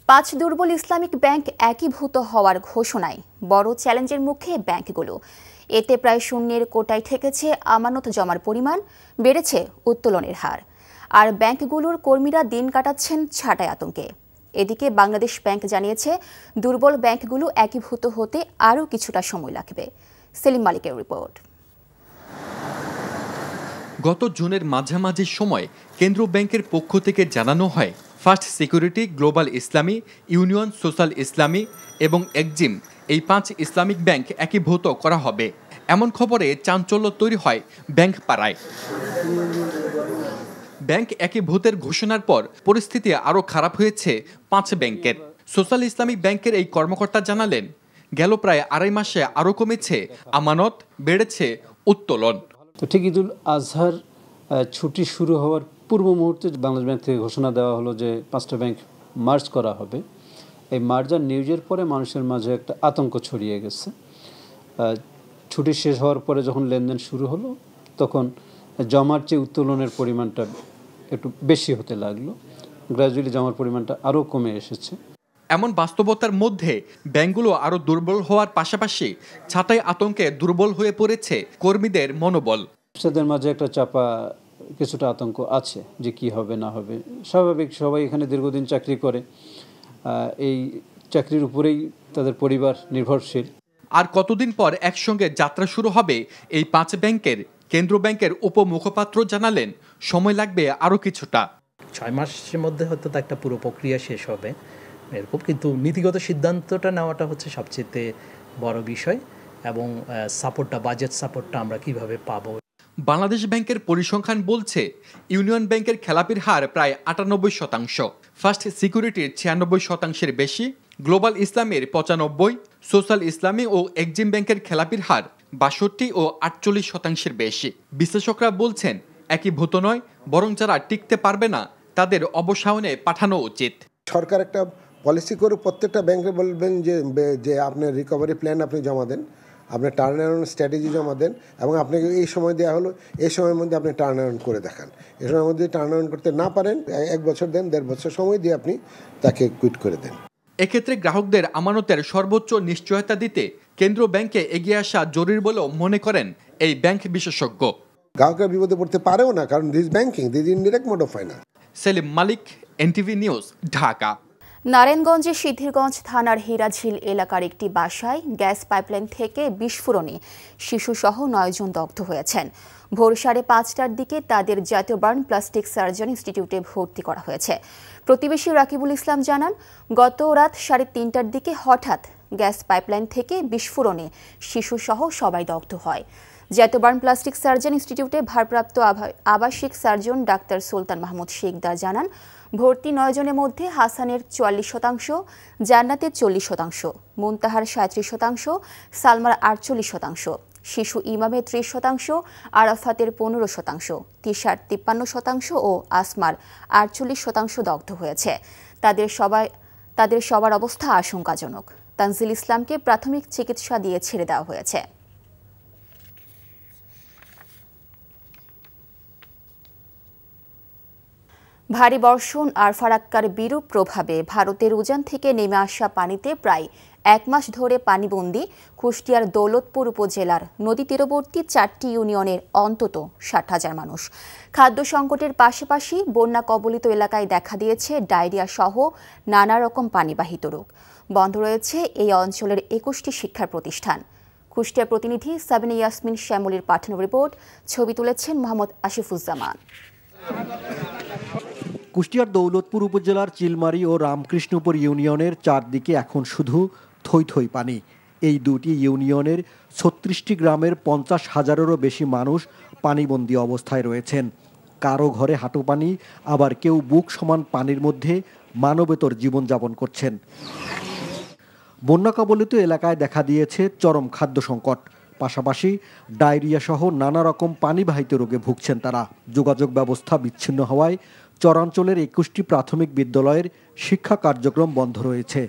পাঁচ দুর্বল Islamic bank একীভূত হওয়ার ঘোষণায় বড় চ্যালেঞ্জের মুখে ব্যাংকগুলো। এতে প্রায় শূন্যের কোটায় ঠেকেছে আমানত জমার পরিমাণ, বেড়েছে উত্তোলনের হার। আর ব্যাংকগুলোর কর্মীরা দিন কাটাচ্ছেন ছাঁটাই আতঙ্কে। এদিকে বাংলাদেশ ব্যাংক জানিয়েছে দুর্বল ব্যাংকগুলো একীভূত হতে আরও কিছুটা সময় লাগবে। সেলিম মালিকের রিপোর্ট। গত জুনের মাঝামাঝি সময় কেন্দ্রীয় ব্যাংকের পক্ষ থেকে জানানো হয় ফার্স্ট সিকিউরিটি, গ্লোবাল ইসলামী, ইউনিয়ন সোশ্যাল ইসলামী এবং এক্সিম এই 5 ইসলামিক ব্যাংক একীভূত করা হবে। এমন খবরে চাঞ্চল্য তৈরি হয় ব্যাংক পাড়ায়। ব্যাংক একীভূতের ঘোষণার পর পরিস্থিতি আরও খারাপ হয়েছে 5 ব্যাংকের। সোশ্যাল ইসলামিক ব্যাংকের এই কর্মকর্তা জানালেন, গেল প্রায় আড়াই মাসে আরও কমেছে আমানত, বেড়েছে উত্তোলন। তো ঠিক ঈদুল আজহার ছুটি শুরু হওয়ার পূর্ব মুহূর্তে বাংলাদেশ ব্যাংক থেকে ঘোষণা দেওয়া হলো যে 5টা ব্যাংক মার্জ করা হবে। এই মার্জার নিউজের পরে মানুষের মাঝে একটা আতঙ্ক ছড়িয়ে গেছে। ছুটি শেষ হওয়ার পরে যখন লেনদেন শুরু হলো, তখন জমার চেয়ে উত্তোলনের পরিমাণটা একটু বেশি হতে লাগলো। গ্র্যাজুয়ালি জমার পরিমাণটা আরও কমে এসেছে। এমন বাস্তবতার মধ্যে ব্যাংকগুলো আরও দুর্বল হওয়ার পাশাপাশি ছাঁটাই আতঙ্কে দুর্বল হয়ে পড়েছে কর্মীদের মনোবল। তাদের মাঝে একটা চাপা কিছুটা আতঙ্ক আছে যে কি হবে না হবে। স্বাভাবিক, সবাই এখানে দীর্ঘদিন চাকরি করে, এই চাকরির উপরেই তাদের পরিবার নির্ভরশীল। আর কতদিন পর একসঙ্গে যাত্রা শুরু হবে এই 5 ব্যাংকের? কেন্দ্র ব্যাংকের উপমুখপাত্র জানালেন, সময় লাগবে আরও কিছুটা। 6 মাসের মধ্যে হয়তো একটা পুরো প্রক্রিয়া শেষ হবে এরকম, কিন্তু নীতিগত সিদ্ধান্তটা নেওয়াটা হচ্ছে সবচেয়ে বড় বিষয়, এবং সাপোর্টটা, বাজেট সাপোর্টটা আমরা কিভাবে পাবো। বাংলাদেশ ব্যাংকের পরিসংখ্যান বলছে ইউনিয়ন ব্যাংকের খেলাপির হার প্রায় 98%, ফার্স্ট সিকিউরিটির 96%-এর বেশি, গ্লোবাল ইসলামের 95%, সোশ্যাল ইসলামী ও এক্সিম ব্যাংকের খেলাপির হার 62 ও 48%-এর বেশি। বিশ্লেষকরা বলছেন একীভূত নয়, বরং যারা টিকতে পারবে না তাদের অবসায়নে পাঠানো উচিত। সরকার একটা পলিসি করে প্রত্যেকটা ব্যাংকে বলবেন যে আপনার রিকভারি প্ল্যান আপনি জমা দেন, আপনার টার্ন অ্যারাউন্ড স্ট্র্যাটেজি জমা দেন, এবং আপনাকে এই সময় দেওয়া হলো, এই সময়ের মধ্যে আপনি টার্ন অ্যারাউন্ড করে দেখান। এই সময়ের মধ্যে টার্ন অ্যারাউন্ড করতে না পারেন, 1 বছর দেন, 1.5 বছর সময় দিয়ে আপনি তাকে কুইট করে দেন। এক্ষেত্রে গ্রাহকদের আমানতের সর্বোচ্চ নিশ্চয়তা দিতে কেন্দ্রীয় ব্যাংকে এগিয়ে আসা জরুরি বলেও মনে করেন এই ব্যাংক বিশেষজ্ঞ। গ্রাহকরা বিপদে পড়তে পারেও না, কারণ this banking, this indirect mode of finance. Selim Malik, NTV news, Dhaka. নারায়ণগঞ্জের সিদ্ধিরগঞ্জ থানার হীরাঝিল এলাকার একটি বাসায় গ্যাস পাইপলাইন থেকে বিস্ফোরণে শিশুসহ 9 জন দগ্ধ হয়েছেন। ভোর 5:30টার দিকে তাদের জাতীয় বার্ন প্লাস্টিক সার্জন ইনস্টিটিউটে ভর্তি করা হয়েছে। প্রতিবেশী রাকিবুল ইসলাম জানান, গত রাত 3:30টার দিকে হঠাৎ গ্যাস পাইপলাইন থেকে বিস্ফোরণে শিশুসহ সবাই দগ্ধ হয়। জাতীয় বার্ন প্লাস্টিক সার্জন ইনস্টিটিউটে ভারপ্রাপ্ত আবাসিক সার্জন ডাক্তার সুলতান মাহমুদ শেখদার জানান, ভর্তি 9 জনের মধ্যে হাসানের 44%, জান্নাতের 40%, মুনতাহার 37%, সালমার 48%, শিশু ইমামের 30%, আরাফাতের 15%, তিশার 53% ও আসমার 48% দগ্ধ হয়েছে। তাদের সবার অবস্থা আশঙ্কাজনক। তানজিল ইসলামকে প্রাথমিক চিকিৎসা দিয়ে ছেড়ে দেওয়া হয়েছে। ভারী বর্ষণ আর ফারাক্কার বিরূপ প্রভাবে ভারতের উজান থেকে নেমে আসা পানিতে প্রায় 1 মাস ধরে পানিবন্দী কুষ্টিয়ার দৌলতপুর উপজেলার নদী তীরবর্তী 4টি ইউনিয়নের অন্তত 60,000 মানুষ। খাদ্য সংকটের পাশাপাশি বন্যা কবলিত এলাকায় দেখা দিয়েছে ডায়রিয়া সহ নানা রকম পানিবাহিত রোগ। বন্ধ রয়েছে এই অঞ্চলের 21টি শিক্ষা প্রতিষ্ঠান। কুষ্টিয়া প্রতিনিধি সাবিনা ইয়াসমিন শ্যামলীর পাঠানো রিপোর্ট, ছবি তুলেছেন মোহাম্মদ আশিফুজ্জামান। কুষ্টিয়ার দৌলতপুর উপজেলার চিলমারি ও রামকৃষ্ণপুর ইউনিয়নের চারদিকে এখন শুধু থই থই পানি। এই দুটি ইউনিয়নের 36টি গ্রামের 50,000-এরও বেশি মানুষ পানিবন্দী অবস্থায় রয়েছেন। কারো ঘরে হাঁটু পানি, আবার কেউ বুক সমান পানির মধ্যে মানবেতর জীবনযাপন করছেন। বন্যা কবলিত এলাকায় দেখা দিয়েছে চরম খাদ্য সংকট, পাশাপাশি ডায়রিয়া সহ নানা রকম পানিবাহিত রোগে ভুগছেন তারা। যোগাযোগ ব্যবস্থা বিচ্ছিন্ন হওয়ায় চরাঞ্চলের 21টি প্রাথমিক বিদ্যালয়ের শিক্ষা কার্যক্রম বন্ধ রয়েছে।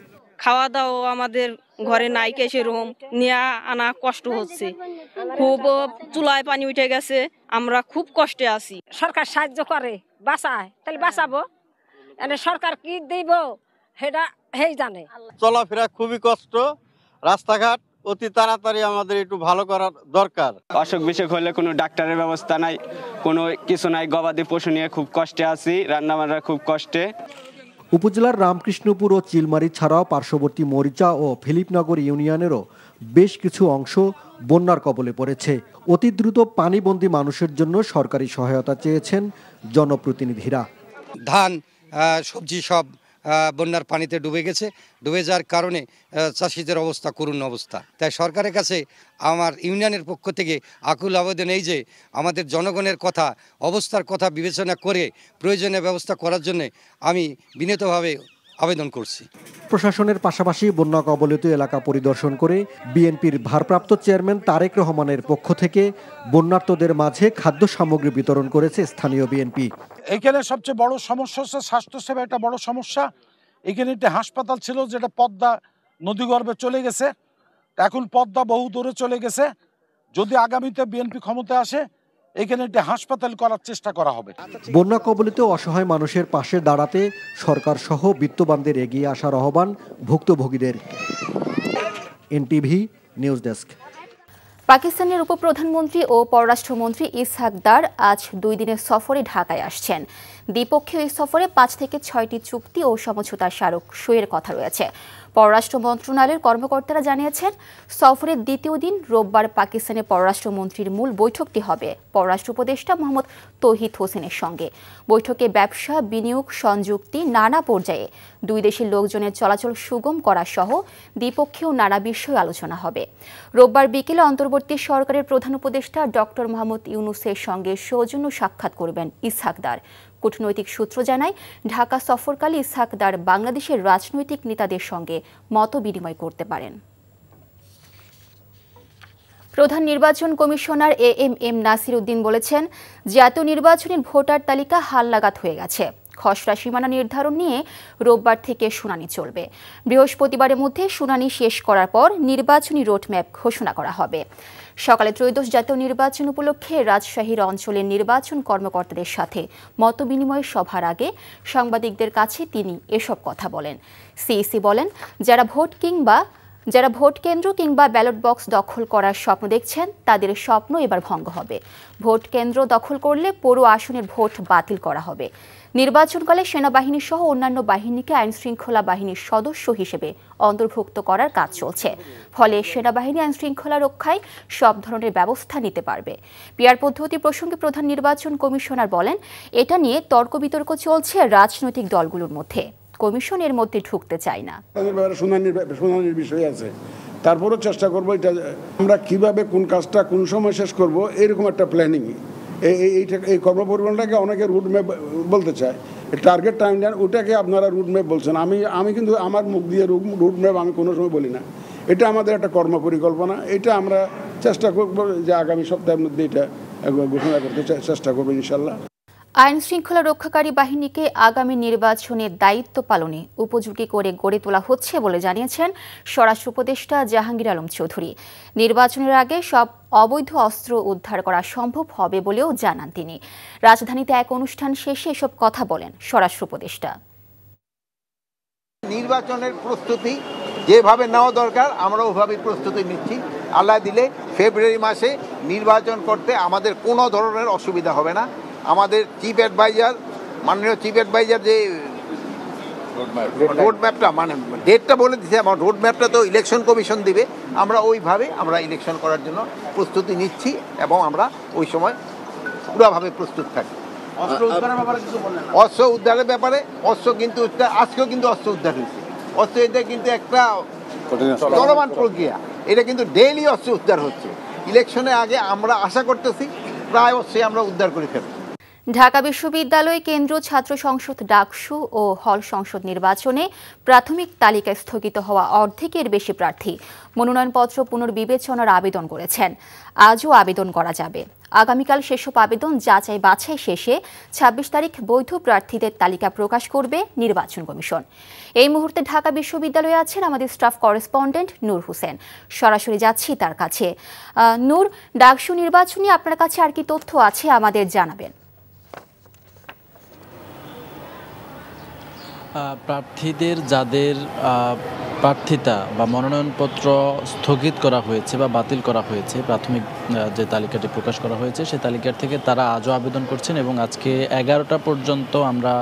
খাওয়া দাওয়া আমাদের ঘরে নাই, সেরকম নিয়ে আনা কষ্ট হচ্ছে, খুব চুলায় পানি উঠে গেছে, আমরা খুব কষ্টে আছি। সরকার সাহায্য করে, বাঁচায়, তাহলে বাঁচাবো। সরকার কি দিব, সেটা হেই জানে। চলাফেরা খুবই কষ্ট, রাস্তাঘাট অতি তাড়াতাড়ি আমাদের একটু ভালো করার দরকার। অসুখ বিসুখ হলে কোনো ডাক্তারের ব্যবস্থা নাই, কোনো কিছু নাই। গবাদি পশু নিয়ে খুব কষ্টে আছি, রান্নাবান্নার খুব কষ্টে। উপজেলার রামকৃষ্ণপুর ও চিলমারি ছাড়াও পার্শ্ববর্তী মরিচা ও ফিলিপনগর ইউনিয়নেরও বেশ কিছু অংশ বন্যার কবলে পড়েছে। অতি দ্রুত পানিবন্দী মানুষের জন্য সরকারি সহায়তা চেয়েছেন জনপ্রতিনিধিরা। ধান, সবজি সব বন্যার পানিতে ডুবে গেছে। ডুবে যাওয়ার কারণে চাষিদের অবস্থা করুণ অবস্থা। তাই সরকারের কাছে আমার ইউনিয়নের পক্ষ থেকে আকুল আবেদন এই যে আমাদের জনগণের কথা, অবস্থার কথা বিবেচনা করে প্রয়োজনীয় ব্যবস্থা করার জন্য আমি বিনীতভাবে আবেদন করছি। প্রশাসনের পাশাপাশি বন্যা কবলিত এলাকা পরিদর্শন করে বিএনপির ভারপ্রাপ্ত চেয়ারম্যান তারেক রহমানের পক্ষ থেকে বন্যার্তদের মাঝে খাদ্য সামগ্রী বিতরণ করেছে স্থানীয় বিএনপি। এখানে সবচেয়ে বড় সমস্যা হচ্ছে স্বাস্থ্যসেবা, একটা বড় সমস্যা। এখানে একটি হাসপাতাল ছিল যেটা পদ্মা নদীগর্ভে চলে গেছে, এখন পদ্মা বহু দূরে চলে গেছে। যদি আগামীতে বিএনপি ক্ষমতায় আসে এখানে একটি হাসপাতাল করার চেষ্টা করা হবে। বন্যা কবলিত অসহায় মানুষের পাশে দাঁড়াতে সরকার সহ বিত্তবানদের এগিয়ে আসার আহ্বান ভুক্তভোগীদের। NTV news desk. পাকিস্তানের উপপ্রধানমন্ত্রী ও পররাষ্ট্রমন্ত্রী ইসহাক দার আজ 2 দিনের সফরে ঢাকায় আসছেন। দ্বিপক্ষীয় এই সফরে 5 থেকে 6টি চুক্তি ও সমঝোতা স্মারক সইয়ের কথা রয়েছে। পররাষ্ট্র মন্ত্রণালয়ের কর্মকর্তারা জানিয়েছেন, সফরের দ্বিতীয় দিন রোববার পাকিস্তানের পররাষ্ট্রমন্ত্রীর মূল বৈঠকটি হবে পররাষ্ট্র উপদেষ্টা মোহাম্মদ তৌহিদ হোসেনের সঙ্গে। বৈঠকে ব্যবসা, বিনিয়োগ, সংযুক্তি নানা পর্যায়ে 2 দেশের লোকজনের চলাচল সুগম করা সহ দ্বিপক্ষীয় নানা বিষয় আলোচনা হবে। রোববার বিকেলে অন্তর্বর্তী সরকারের প্রধান উপদেষ্টা ডক্টর মোহাম্মদ ইউনূসের সঙ্গে সৌজন্য সাক্ষাৎ করবেন ইসহাক দার। কূটনৈতিক সূত্র জানায়, ঢাকা সফরকালে ইসহাক দার বাংলাদেশের রাজনৈতিক নেতাদের সঙ্গে মত বিনিময় করতে পারেন। প্রধান নির্বাচন কমিশনার এএমএম নাসির উদ্দিন বলেছেন, জাতীয় নির্বাচনের ভোটার তালিকা হালনাগাদ হয়ে গেছে। খসড়া সীমানা নির্ধারণ নিয়ে রোববার থেকে শুনানি চলবে। বৃহস্পতিবারের মধ্যে শুনানি শেষ করার পর নির্বাচনী রোডম্যাপ ঘোষণা করা হবে। সকালে ত্রয়োদশ জাতীয় নির্বাচন উপলক্ষে রাজশাহীর অঞ্চলের নির্বাচন কর্মকর্তাদের সাথে মতবিনিময় সভার আগে সাংবাদিকদের কাছে তিনি এসব কথা বলেন। সিইসি বলেন, যারা ভোট কেন্দ্র কিংবা ব্যালট বক্স দখল করার স্বপ্ন দেখছেন তাদের স্বপ্ন এবার ভঙ্গ হবে। ভোট কেন্দ্র দখল করলে পুরো আসনের ভোট বাতিল করা হবে। নির্বাচনকালে সেনাবাহিনী সহ অন্যান্য বাহিনীকে আইনশৃঙ্খলা বাহিনীর সদস্য হিসেবে অন্তর্ভুক্ত করার কাজ চলছে। ফলে সেনাবাহিনী আইনশৃঙ্খলা রক্ষায় সব ধরনের ব্যবস্থা নিতে পারবে। পিআর পদ্ধতি প্রসঙ্গে প্রধান নির্বাচন কমিশনার বলেন, এটা নিয়ে তর্ক বিতর্ক চলছে রাজনৈতিক দলগুলোর মধ্যে। কমিশন এর মধ্যে ঢুকতে চায় না। শুনানির বিষয় আছে, তারপরও চেষ্টা করবো এটা আমরা কিভাবে কোন কাজটা কোন সময় শেষ করব, এরকম একটা প্ল্যানিং। এই কর্মপরিকল্পনাটাকে অনেকে রুট ম্যাপ বলতে চায়, টার্গেট টাইম লাইন, ওটাকে আপনারা রুট ম্যাপ বলছেন। আমি কিন্তু আমার মুখ দিয়ে রুট ম্যাপ আমি কোনো সময় বলি না। এটা আমাদের একটা কর্মপরিকল্পনা, এটা আমরা চেষ্টা করবো যে আগামী সপ্তাহের মধ্যে এটা ঘোষণা করতে চেষ্টা করবো ইনশাল্লাহ। আইন শৃঙ্খলা রক্ষাকারী বাহিনীকে আগামী নির্বাচনের দায়িত্ব পালনে উপযোগী করে গড়ে তোলা হচ্ছে বলে জানিয়েছেন স্বরাষ্ট্র উপদেষ্টা জাহাঙ্গীর আলম চৌধুরী। নির্বাচনের আগে সব অবৈধ অস্ত্র উদ্ধার করা সম্ভব হবে বলেও জানান তিনি। রাজধানীতে এক অনুষ্ঠান শেষে এসব কথা বলেন স্বরাষ্ট্র উপদেষ্টা। নির্বাচনের প্রস্তুতি যেভাবে নেওয়া দরকার আমরা ওইভাবেই প্রস্তুতি নিচ্ছি। আল্লাহ দিলে ফেব্রুয়ারি মাসে নির্বাচন করতে আমাদের কোনো ধরনের অসুবিধা হবে না। আমাদের চিফ অ্যাডভাইজার, মাননীয় চিফ অ্যাডভাইজার যে রোডম্যাপটা মানে ডেটটা বলে দিচ্ছে, আমার রোডম্যাপটা তো ইলেকশন কমিশন দিবে। আমরা ওইভাবে আমরা ইলেকশন করার জন্য প্রস্তুতি নিচ্ছি এবং আমরা ওই সময় পুরোভাবে প্রস্তুত থাকি। অস্ত্র উদ্ধারের ব্যাপারে অস্ত্র কিন্তু আজকেও কিন্তু অস্ত্র উদ্ধার হয়েছে। অস্ত্র এটা কিন্তু একটা চলমান প্রক্রিয়া, এটা কিন্তু ডেইলি অস্ত্র উদ্ধার হচ্ছে। ইলেকশনের আগে আমরা আশা করতেছি প্রায় অস্ত্রই আমরা উদ্ধার করে ফেলব। ঢাকা বিশ্ববিদ্যালয় কেন্দ্র ছাত্র সংসদ ডাকসু ও হল সংসদ নির্বাচনে প্রাথমিক তালিকায় স্থগিত হওয়া অর্ধেকের বেশি প্রার্থী মনোনয়নপত্র পুনর্বিবেচনার আবেদন করেছেন। আজও আবেদন করা যাবে। আগামীকাল সেসব আবেদন যাচাই বাছাই শেষে 26 তারিখ বৈধ প্রার্থীদের তালিকা প্রকাশ করবে নির্বাচন কমিশন। এই মুহূর্তে ঢাকা বিশ্ববিদ্যালয়ে আছেন আমাদের স্টাফ করেসপন্ডেন্ট নূর হোসেন। সরাসরি যাচ্ছি তার কাছে। নূর, ডাকসু নির্বাচনে আপনার কাছে আর কি তথ্য আছে আমাদের জানাবেন। প্রার্থীদের যাদের প্রার্থিতা বা মনোনয়নপত্র স্থগিত করা হয়েছে বা বাতিল করা হয়েছে, প্রাথমিক যে তালিকাটি প্রকাশ করা হয়েছে সেই তালিকার থেকে তারা আজও আবেদন করছেন এবং আজকে 11টা পর্যন্ত আমরা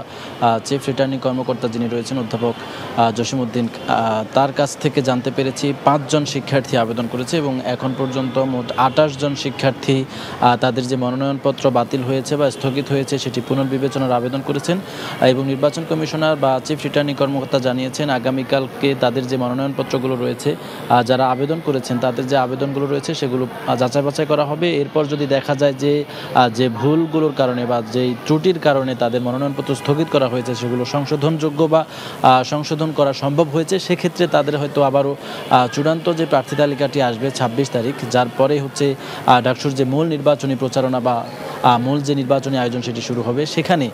চিফ রিটার্নিং কর্মকর্তা যিনি রয়েছেন অধ্যাপক জসিমউদ্দিন, তার কাছ থেকে জানতে পেরেছি 5 জন শিক্ষার্থী আবেদন করেছে এবং এখন পর্যন্ত মোট 28 জন শিক্ষার্থী তাদের যে মনোনয়নপত্র বাতিল হয়েছে বা স্থগিত হয়েছে সেটি পুনর্বিবেচনার আবেদন করেছেন এবং নির্বাচন কমিশনার বা চিফ রিটার্নিং কর্মকর্তা জানিয়েছেন আগামীকালকে তাদের যে মনোনয়নপত্রগুলো রয়েছে যারা আবেদন করেছেন তাদের যে আবেদনগুলো রয়েছে সেগুলো যাচাই বাছাই করা হবে। এরপর যদি দেখা যায় যে ভুলগুলোর কারণে বা যেই ত্রুটির কারণে তাদের মনোনয়নপত্র স্থগিত করা হয়েছে সেগুলো সংশোধনযোগ্য বা সংশোধন করা সম্ভব হয়েছে, সেক্ষেত্রে তাদের হয়তো আবারও চূড়ান্ত যে প্রার্থী তালিকাটি আসবে 26 তারিখ, যার পরে হচ্ছে ডাকসুর যে মূল নির্বাচনী প্রচারণা বা মূল যে নির্বাচনী আয়োজন সেটি শুরু হবে, সেখানে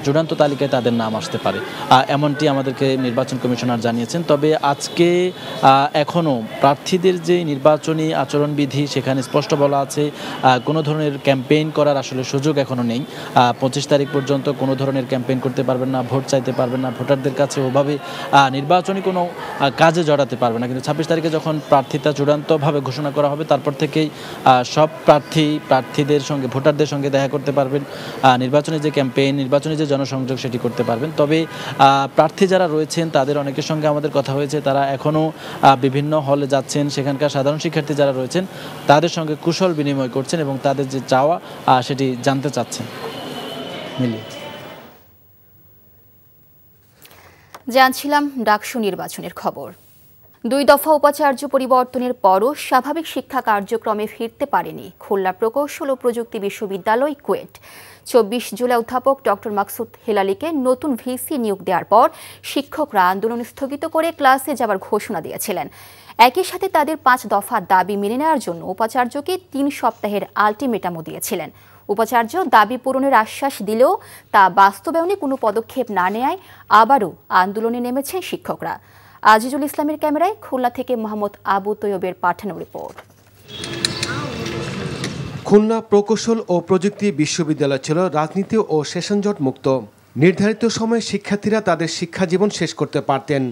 চূড়ান্ত তালিকায় তাদের নাম আসতে পারে এমনটি আমাদেরকে নির্বাচন কমিশনার জানিয়েছেন। তবে আজকে এখনও প্রার্থীদের যে নির্বাচনী আচরণবিধি সেখানে স্পষ্ট বলা আছে কোনো ধরনের ক্যাম্পেইন করার আসলে সুযোগ এখনও নেই। 25 তারিখ পর্যন্ত কোনো ধরনের ক্যাম্পেইন করতে পারবেন না, ভোট চাইতে পারবেন না, ভোটারদের কাছে ওভাবে নির্বাচনী কোনো কাজে জড়াতে পারবে না। কিন্তু 26 তারিখে যখন প্রার্থিতা চূড়ান্তভাবে ঘোষণা করা হবে তারপর থেকেই সব প্রার্থীদের সঙ্গে ভোটারদের সঙ্গে দেখা করতে পারবেন, নির্বাচনী যে ক্যাম্পেইন, নির্বাচনী যে জনসংযোগ সেটি করতে পারবেন। তবে প্রার্থী যারা রয়েছেন তাদের অনেকের সঙ্গে আমাদের কথা হয়েছে, তারা এখনও বিভিন্ন হলে যাচ্ছেন, সেখানকার সাধারণ শিক্ষার্থী যারা রয়েছেন তাদের সঙ্গে কুশল বিনিময় করছেন এবং তাদের যে চাওয়া সেটি জানতে চাচ্ছেন। জানছিলাম ডাকসু নির্বাচনের খবর। 2 দফা উপাচার্য পরিবর্তনের পরও স্বাভাবিক শিক্ষা কার্যক্রমে ফিরতে পারেনি খুলনা প্রকৌশল ও প্রযুক্তি বিশ্ববিদ্যালয় কুয়েট। 24 জুলাই অধ্যাপক ডক্টর মাকসুদ হেলালিকে নতুন ভিসি নিয়োগ দেওয়ার পর শিক্ষকরা আন্দোলন স্থগিত করে ক্লাসে যাবার ঘোষণা দিয়েছিলেন। একই সাথে তাদের 5 দফা দাবি মেনে নেওয়ার জন্য উপাচার্যকে 3 সপ্তাহের আলটিমেটামও দিয়েছিলেন। উপাচার্য দাবি পূরণের আশ্বাস দিলেও তা বাস্তবায়নে কোনো পদক্ষেপ না নেওয়ায় আবারও আন্দোলনে নেমেছেন শিক্ষকরা। আজিজুল ইসলামের ক্যামেরায় খুলনা থেকে মোহাম্মদ আবু তৈয়বের পাঠানো রিপোর্ট। খুলনা প্রকৌশল ও প্রযুক্তি বিশ্ববিদ্যালয় ছিল রাজনীতি ও সেশনজট মুক্ত। নির্ধারিত সময়ে শিক্ষার্থীরা তাদের শিক্ষা জীবন শেষ করতে পারতেন।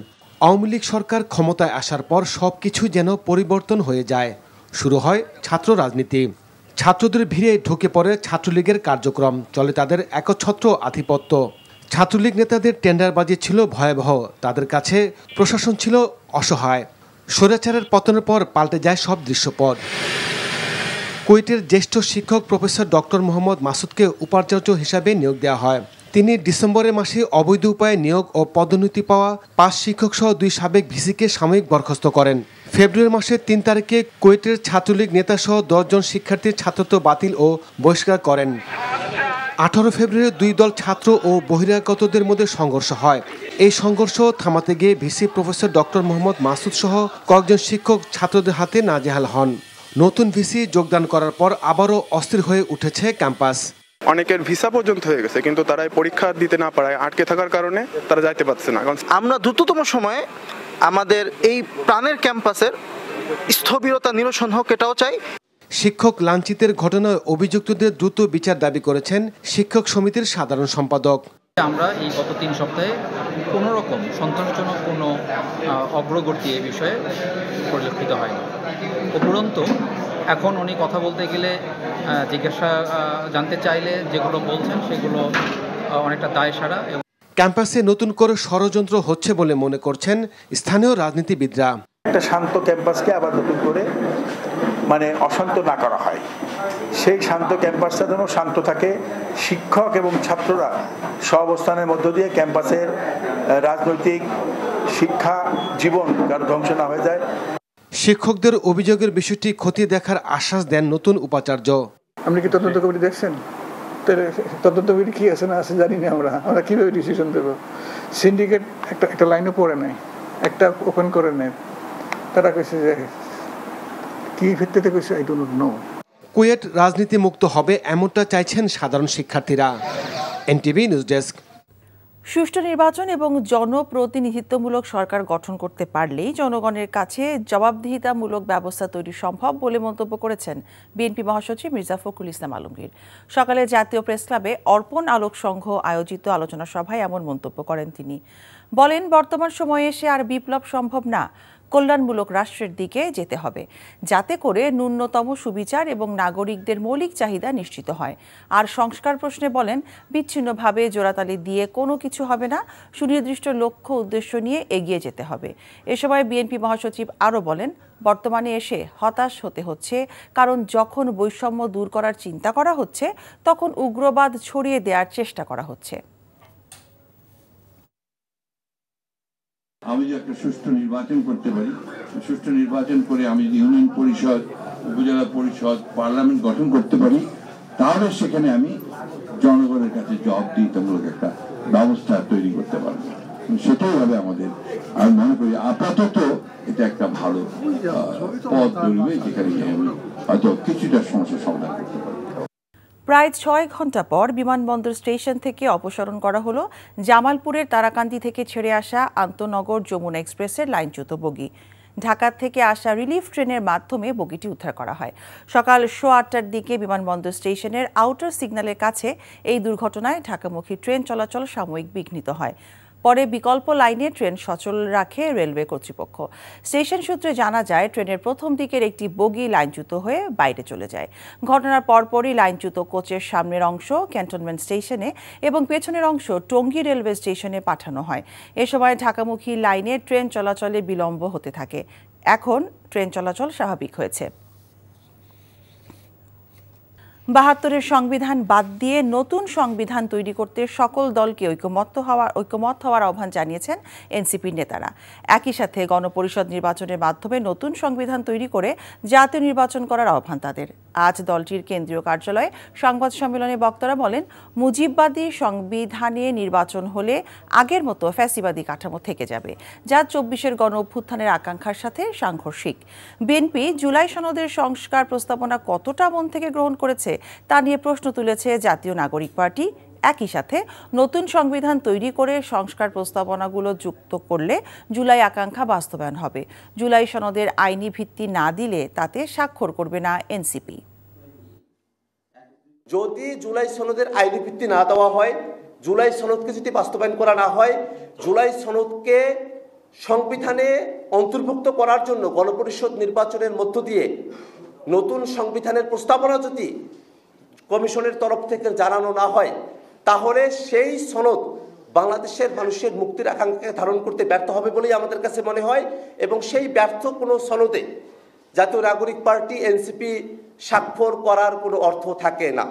আওয়ামী লীগ সরকার ক্ষমতায় আসার পর সবকিছু যেন পরিবর্তন হয়ে যায়। শুরু হয় ছাত্র রাজনীতি। ছাত্রদের ভিড়ে ঢুকে পড়ে ছাত্রলীগের কার্যক্রম, চলে তাদের একচ্ছত্র আধিপত্য। ছাত্রলীগ নেতাদের টেন্ডারবাজি ছিল ভয়াবহ, তাদের কাছে প্রশাসন ছিল অসহায়। স্বৈরাচারের পতনের পর পাল্টে যায় সব দৃশ্যপট। কুয়েটের জ্যেষ্ঠ শিক্ষক প্রফেসর ডক্টর মোহাম্মদ মাসুদকে উপাচার্য হিসাবে নিয়োগ দেওয়া হয়। তিনি ডিসেম্বরের মাসে অবৈধ উপায়ে নিয়োগ ও পদোন্নতি পাওয়া 5 শিক্ষক সহ 2 সাবেক ভিসিকে সাময়িক বরখাস্ত করেন। ফেব্রুয়ারি মাসের 3 তারিখে কুয়েটের ছাত্রলীগ নেতা সহ 10 জন শিক্ষার্থীর ছাত্রত্ব বাতিল ও বহিষ্কার করেন। 18 ফেব্রুয়ারি 2 দল ছাত্র ও বহিরাগতদের মধ্যে সংঘর্ষ হয়। এই সংঘর্ষ থামাতে গিয়ে VC professor doctor Mohammad Masud সহ কয়েকজন শিক্ষক ছাত্রদের হাতে নাজেহাল হন। নতুন ভিসি যোগদান করার পর আবারও অস্থির হয়ে উঠেছে ক্যাম্পাস। অনেকের ভিসা পর্যন্ত হয়ে গেছে, কিন্তু তারা পরীক্ষা দিতে না পারায় আটকে থাকার কারণে তারা যাইতে পারছে না। আমরা দ্রুততম সময়ে আমাদের এই প্রাণের ক্যাম্পাসের স্থবিরতা নিরসন হোক, এটাও চাই। শিক্ষক লাঞ্ছিতের ঘটনায় অভিযুক্তদের দ্রুত বিচার দাবি করেছেন শিক্ষক সমিতির সাধারণ সম্পাদক। আমরা এই গত 3 সপ্তাহে কোনো রকম সন্তোষজনক কোনো অগ্রগতি এ বিষয়ে পরিলক্ষিত হয়নি। উপরন্তু এখন উনি কথা বলতে গেলে জিজ্ঞাসা জানতে চাইলে যেগুলো বলছেন সেগুলো অনেকটা দায়সারা। ক্যাম্পাসে নতুন করে ষড়যন্ত্র হচ্ছে বলে মনে করছেন স্থানীয় রাজনীতিবিদরা। একটা শান্ত ক্যাম্পাসকে আবার নতুন করে অশান্ত না করা হয়, সেই শান্ত ক্যাম্পাসটা যেন শান্ত থাকে। শিক্ষক এবং ছাত্ররা সহাবস্থানের মধ্য দিয়ে ক্যাম্পাসের রাজনৈতিক শিক্ষা জীবন কারো ধ্বংস না হয়ে যায়। শিক্ষকদের অভিযোগের বিষয়টি খতিয়ে দেখার আশ্বাস দেন নতুন উপাচার্য। আপনি কি তদন্ত কমিটি দেখছেন? তদন্ত কমিটি কি আছে না আছে জানি না। আমরা কিভাবে ডিসিশন দেবো? সিন্ডিকেট একটা লাইনও পড়ে নাই, একটা ওপেন করে নেয়। তারা কইছে যে কি ভিত্তিতে কইছে আই ডোন্ট নো। কুয়েট রাজনীতি মুক্ত হবে এমনটা চাইছেন সাধারণ শিক্ষার্থীরা। NTV news desk. সুষ্ঠু নির্বাচন এবং জনপ্রতিনিধিত্বমূলক সরকার গঠন করতে পারলেই জনগণের কাছে জবাবদিহিতামূলক ব্যবস্থা তৈরি সম্ভব বলে মন্তব্য করেছেন বিএনপি মহাসচিব মির্জা ফখরুল ইসলাম আলমগীর। সকালে জাতীয় প্রেস ক্লাবে অর্পণ আলোক সংঘ আয়োজিত আলোচনা সভায় এমন মন্তব্য করেন তিনি। বলেন, বর্তমান সময়ে এসে আর বিপ্লব সম্ভব না, কল্যাণমূলক রাষ্ট্রের দিকে যেতে হবে, যাতে করে ন্যূনতম সুবিচার এবং নাগরিকদের মৌলিক চাহিদা নিশ্চিত হয়। আর সংস্কার প্রশ্নে বলেন, বিচ্ছিন্নভাবে জোড়াতালি দিয়ে কোনো কিছু হবে না, সুনির্দিষ্ট লক্ষ্য উদ্দেশ্য নিয়ে এগিয়ে যেতে হবে। এ সময় বিএনপি মহাসচিব আরও বলেন, বর্তমানে এসে হতাশ হতে হচ্ছে, কারণ যখন বৈষম্য দূর করার চিন্তা করা হচ্ছে তখন উগ্রবাদ ছড়িয়ে দেওয়ার চেষ্টা করা হচ্ছে। আমি যে একটা সুষ্ঠু নির্বাচন করতে পারি, সুষ্ঠু নির্বাচন করে আমি যদি ইউনিয়ন পরিষদ, উপজেলা পরিষদ, পার্লামেন্ট গঠন করতে পারি, তাহলে সেখানে আমি জনগণের কাছে জবাবদিহিতামূলক একটা ব্যবস্থা তৈরি করতে পারবো। সেটাই হবে আমাদের। আমি মনে করি আপাতত এটা একটা ভালো পথ ধরবে, যেখানে আমি হয়তো কিছুটা সমস্যার সমাধান করতে পারবো। প্রায় 6 ঘন্টা পর বিমানবন্দর স্টেশন থেকে অপসারণ করা হলো জামালপুরের তারাকান্দি থেকে ছেড়ে আসা আন্তনগর যমুনা এক্সপ্রেসের লাইনচ্যুত বগি। ঢাকা থেকে আসা রিলিফ ট্রেনের মাধ্যমে বগিটি উদ্ধার করা হয়। সকাল 8:15টার দিকে বিমানবন্দর স্টেশনের আউটার সিগন্যালের কাছে এই দুর্ঘটনায় ঢাকামুখী ট্রেন চলাচল সাময়িক বিঘ্নিত হয়। পরে বিকল্প লাইনে ট্রেন সচল রাখে রেলওয়ে কর্তৃপক্ষ। স্টেশন সূত্রে জানা যায়, ট্রেনের প্রথম দিকের একটি বগি লাইনচ্যুত হয়ে বাইরে চলে যায়। ঘটনার পরপরই লাইনচ্যুত কোচের সামনের অংশ ক্যান্টনমেন্ট স্টেশনে এবং পেছনের অংশ টঙ্গী রেলওয়ে স্টেশনে পাঠানো হয়। এ সময় ঢাকামুখী লাইনে ট্রেন চলাচলে বিলম্ব হতে থাকে। এখন ট্রেন চলাচল স্বাভাবিক হয়েছে। ৭২-এর সংবিধান বাদ দিয়ে নতুন সংবিধান তৈরি করতে সকল দলকে ঐকমত্য হওয়ার আহ্বান জানিয়েছেন এনসিপির নেতারা। একই সাথে গণপরিষদ নির্বাচনের মাধ্যমে নতুন সংবিধান তৈরি করে জাতীয় নির্বাচন করার আহ্বান তাদের। আজ দলটির কেন্দ্রীয় কার্যালয়ে সংবাদ সম্মেলনে বক্তারা বলেন, মুজিববাদী সংবিধানে নির্বাচন হলে আগের মতো ফ্যাসিবাদী কাঠামো থেকে যাবে, যা ২৪-এর গণ অভ্যুত্থানের আকাঙ্ক্ষার সাথে সাংঘর্ষিক। বিএনপি জুলাই সনদের সংস্কার প্রস্তাবনা কতটা মন থেকে গ্রহণ করেছে তা নিয়ে প্রশ্ন তুলেছে জাতীয় নাগরিক পার্টি। একই সাথে নতুন সংবিধান তৈরি করে সংস্কার প্রস্তাবনাগুলো যুক্ত করলে জুলাই আকাঙ্ক্ষা বাস্তবায়ন হবে। জুলাই সনদের আইনি ভিত্তি না দিলে তাতে স্বাক্ষর করবে না এনসিপি। যদি জুলাই সনদের আইনি ভিত্তি না দেওয়া হয়, জুলাই সনদকে যদি বাস্তবায়ন করা না হয়, জুলাই সনদকে সংবিধানে অন্তর্ভুক্ত করার জন্য গণপরিষদ নির্বাচনের মধ্য দিয়ে নতুন সংবিধানের প্রস্তাবনা যদি কমিশনের তরফ থেকে জানানো না হয়, তাহলে সেই সনদ বাংলাদেশের মানুষের মুক্তির আকাঙ্ক্ষাকে ধারণ করতে ব্যর্থ হবে বলেই আমাদের কাছে মনে হয়। এবং সেই ব্যর্থ কোনো সনদে জাতীয় নাগরিক পার্টি এনসিপি স্বাক্ষর করার কোনো অর্থ থাকে না।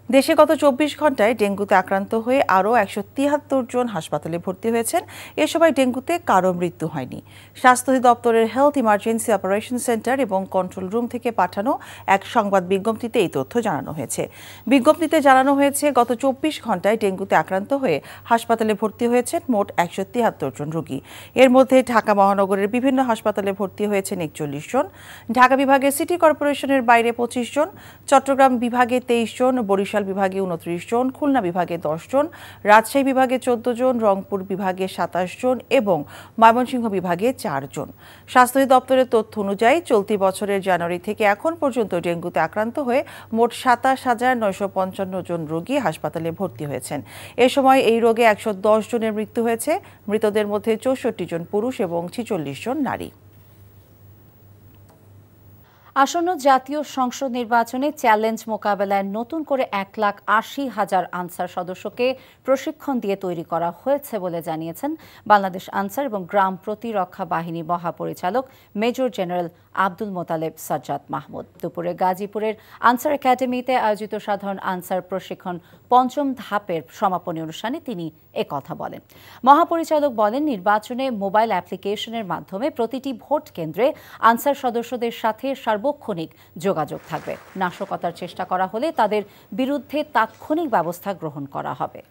দেশে গত ২৪ ঘন্টায় ডেঙ্গুতে আক্রান্ত হয়ে আরও ১৭৩ জন হাসপাতালে ভর্তি হয়েছেন। এ সময় ডেঙ্গুতে কারো মৃত্যু হয়নি। স্বাস্থ্য দপ্তরের হেলথ ইমার্জেন্সি অপারেশন সেন্টার এবং কন্ট্রোল রুম থেকে পাঠানো এক সংবাদ বিজ্ঞপ্তিতে এই তথ্য জানানো হয়েছে। বিজ্ঞপ্তিতে জানানো হয়েছে, গত ২৪ ঘন্টায় ডেঙ্গুতে আক্রান্ত হয়ে হাসপাতালে ভর্তি হয়েছেন মোট ১৭৩ জন রোগী। এর মধ্যে ঢাকা মহানগরের বিভিন্ন হাসপাতালে ভর্তি হয়েছেন ৪১ জন, ঢাকা বিভাগের সিটি কর্পোরেশনের বাইরে ২৫ জন, চট্টগ্রাম বিভাগে ২৩ জন, বরিশাল বিভাগে ২৯ জন, খুলনা বিভাগে ১০ জন, রাজশাহী বিভাগে ১৪ জন, রংপুর বিভাগে ২৭ জন এবং ময়মনসিংহ বিভাগে ৪ জন। স্বাস্থ্য দপ্তরের তথ্য অনুযায়ী চলতি বছরের জানুয়ারি থেকে এখন পর্যন্ত ডেঙ্গুতে আক্রান্ত হয়ে মোট ২৭,৯৫৫ জন রোগী হাসপাতালে ভর্তি হয়েছেন। এ সময় এই রোগে ১১০ জনের মৃত্যু হয়েছে। মৃতদের মধ্যে ৬৪ জন পুরুষ এবং ৪৬ জন নারী। আসন্ন জাতীয় সংসদ নির্বাচনে চ্যালেঞ্জ মোকাবেলায় নতুন করে ১,৮০,০০০ আনসার সদস্যকে প্রশিক্ষণ দিয়ে তৈরি করা হয়েছে বলে জানিয়েছেন বাংলাদেশ আনসার এবং গ্রাম প্রতিরক্ষা বাহিনী মহাপরিচালক মেজর জেনারেল আব্দুল মোতালেব সাজ্জাদ মাহমুদ। দুপুরে গাজীপুরের আনসার একাডেমিতে আয়োজিত সাধারণ আনসার প্রশিক্ষণ ৫ম ধাপের সমাপনী অনুষ্ঠানে তিনি একথা বলেন। মহাপরিচালক বলেন, নির্বাচনে মোবাইল অ্যাপ্লিকেশনের মাধ্যমে প্রতিটি ভোট কেন্দ্রে আনসার সদস্যদের সাথে সার্বক্ষণিক যোগাযোগ থাকবে। নাশকতার চেষ্টা করা হলে তাদের বিরুদ্ধে তাৎক্ষণিক ব্যবস্থা গ্রহণ করা হবে।